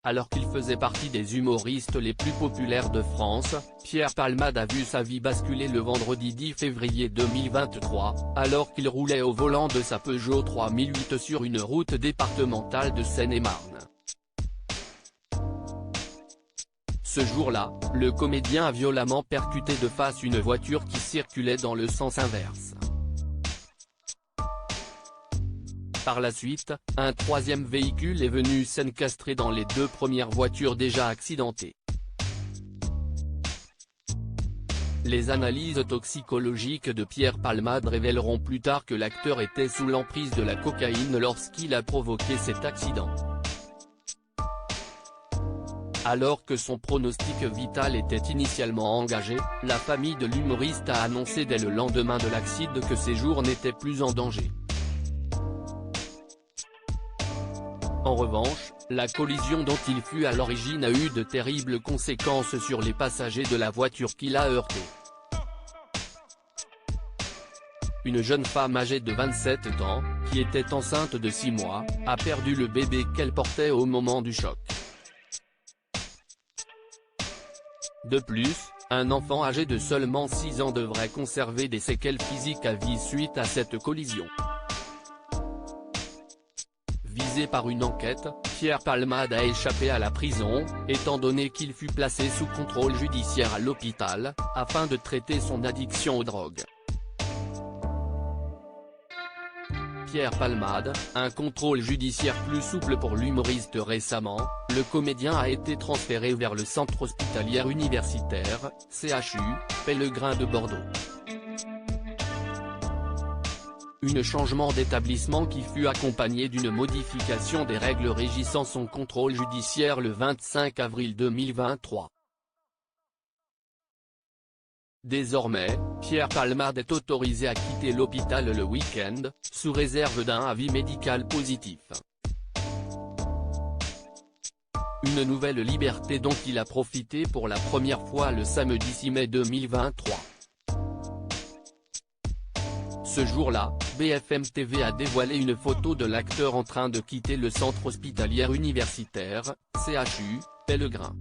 Alors qu'il faisait partie des humoristes les plus populaires de France, Pierre Palmade a vu sa vie basculer le vendredi 10 février 2023, alors qu'il roulait au volant de sa Peugeot 3008 sur une route départementale de Seine-et-Marne. Ce jour-là, le comédien a violemment percuté de face une voiture qui circulait dans le sens inverse. Par la suite, un troisième véhicule est venu s'encastrer dans les deux premières voitures déjà accidentées. Les analyses toxicologiques de Pierre Palmade révéleront plus tard que l'acteur était sous l'emprise de la cocaïne lorsqu'il a provoqué cet accident. Alors que son pronostic vital était initialement engagé, la famille de l'humoriste a annoncé dès le lendemain de l'accident que ses jours n'étaient plus en danger. En revanche, la collision dont il fut à l'origine a eu de terribles conséquences sur les passagers de la voiture qui l'a heurté. Une jeune femme âgée de 27 ans, qui était enceinte de 6 mois, a perdu le bébé qu'elle portait au moment du choc. De plus, un enfant âgé de seulement 6 ans devrait conserver des séquelles physiques à vie suite à cette collision. Visé par une enquête, Pierre Palmade a échappé à la prison, étant donné qu'il fut placé sous contrôle judiciaire à l'hôpital, afin de traiter son addiction aux drogues. Pierre Palmade, un contrôle judiciaire plus souple pour l'humoriste récemment, le comédien a été transféré vers le centre hospitalier universitaire, CHU, Pellegrin de Bordeaux. Un changement d'établissement qui fut accompagné d'une modification des règles régissant son contrôle judiciaire le 25 avril 2023. Désormais, Pierre Palmade est autorisé à quitter l'hôpital le week-end, sous réserve d'un avis médical positif. Une nouvelle liberté dont il a profité pour la première fois le samedi 6 mai 2023. Ce jour-là, BFM TV a dévoilé une photo de l'acteur en train de quitter le centre hospitalier universitaire, CHU, Pellegrin.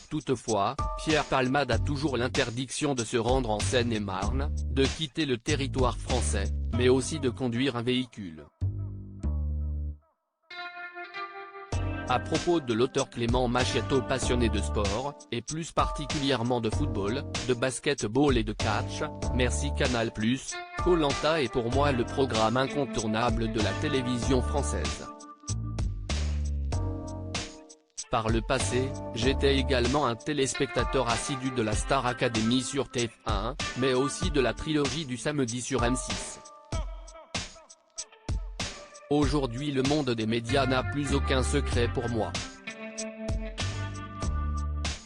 Toutefois, Pierre Palmade a toujours l'interdiction de se rendre en Seine-et-Marne, de quitter le territoire français, mais aussi de conduire un véhicule. À propos de l'auteur Clément Macchietto, passionné de sport, et plus particulièrement de football, de basketball et de catch, merci Canal+, Koh-Lanta est pour moi le programme incontournable de la télévision française. Par le passé, j'étais également un téléspectateur assidu de la Star Academy sur TF1, mais aussi de la trilogie du samedi sur M6. Aujourd'hui le monde des médias n'a plus aucun secret pour moi.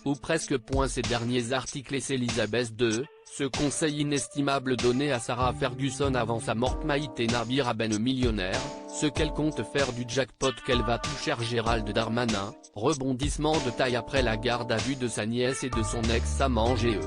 Ou presque. Ces derniers articles et Elisabeth II, ce conseil inestimable donné à Sarah Ferguson avant sa mort. Maïté Nabir Aben millionnaire, ce qu'elle compte faire du jackpot qu'elle va toucher. Gérald Darmanin, rebondissement de taille après la garde à vue de sa nièce et de son ex-amant GE.